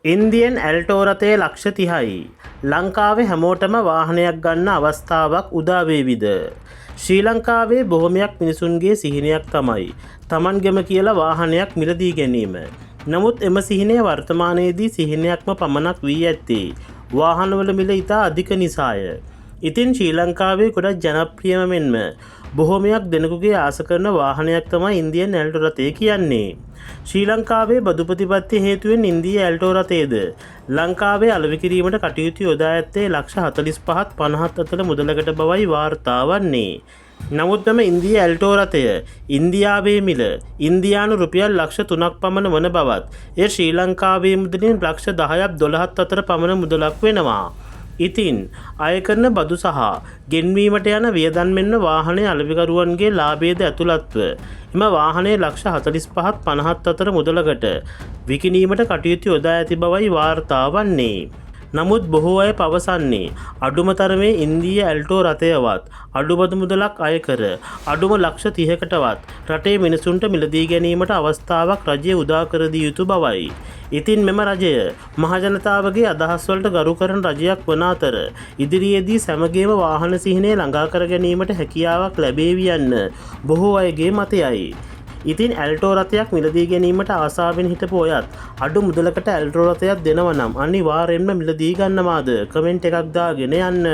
Indian Alto රථයේ ලක්ෂ 30යි. ලංකාවේ හැමෝටම වාහනයක් ගන්න අවස්ථාවක් උදා වේවිද? ශ්‍රී ලංකාවේ බොහොමයක් මිනිසුන්ගේ සිහිනයක් තමයි තමන්ගෙම කියලා වාහනයක් මිලදී ගැනීම. නමුත් එම සිහිනය වර්තමානයේදී සිහිනයක්ම පමණක් වී ඇත්තේ වාහනවල මිල ඉතා අධික නිසාය. ඉතින් ශ්‍රී ලංකාවේ ගොඩක් ජනප්‍රියම මෙන්ම බොහොමයක් දෙනෙකුගේ ආස කරන වාහනයක් තමයි ඉන්දියන් ඇල්ටෝ රථය කියන්නේ. ශ්‍රී ලංකාවේ බදු ප්‍රතිපත්ති හේතුවෙන් ඉන්දියා ඇල්ටෝ රථයේද ලංකාවේ අලෙවි කිරීමට කටයුතු යොදා ඇත්තේ ලක්ෂ 45ත් 50ත් අතර මුදලකට බවයි වාර්තා වන්නේ. නමුත් මෙම ඉන්දියා ඇල්ටෝ රථය ඉන්දියාවේ මිල ඉන්දියානු රුපියල් ලක්ෂ 3ක් පමණ වන බවත් එය ශ්‍රී ලංකාවේ මුදලින් ලක්ෂ 10ක් 12ත් අතර පමණ මුදලක් වෙනවා. ඉතින් අය කරන බදු සහ ගෙන්වීමට යන වියදම් මෙන්ම වාහනයේ අලෙවිකරුවන්ගේ ලාභයද ඇතුළත්ව එම වාහනයේ ලක්ෂ 45ත් 50ත් අතර මුදලකට විකිණීමට කටයුතු යොදා ඇති බවයි වාර්තා වන්නේ. නමුත් බොහෝ අය පවසන්නේ අඩුම තරමේ ඉන්දියා ඇල්ටෝ රථයවත් අඩු බදු මුදලක් අය කර අඩුම ලක්ෂ 30කටවත් රටේ මිනිසුන්ට මිලදී ගැනීමට අවස්ථාවක් රජය උදා කර දිය යුතු බවයි. ඉතින් මෙම රජය මහජනතාවගේ අදහස් වලට ගරු කරන රජයක් වන අතර ඉදිරියේදී සැමගේම වාහන සිහිනය ළඟා කර ගැනීමට හැකියාවක් ලැබේවි යන්න බොහෝ අයගේ මතයයි. ඉතින් ඇල්ටෝ රථයක් මිලදී ගැනීමට ආසාවෙන් හිටපු ඔයත් අඩු මුදලකට ඇල්ටෝ රථයක් දෙනව නම් අනිවාර්යෙන්ම මිලදී ගන්නවාද? කමෙන්ට් එකක් දාගෙන යන්න.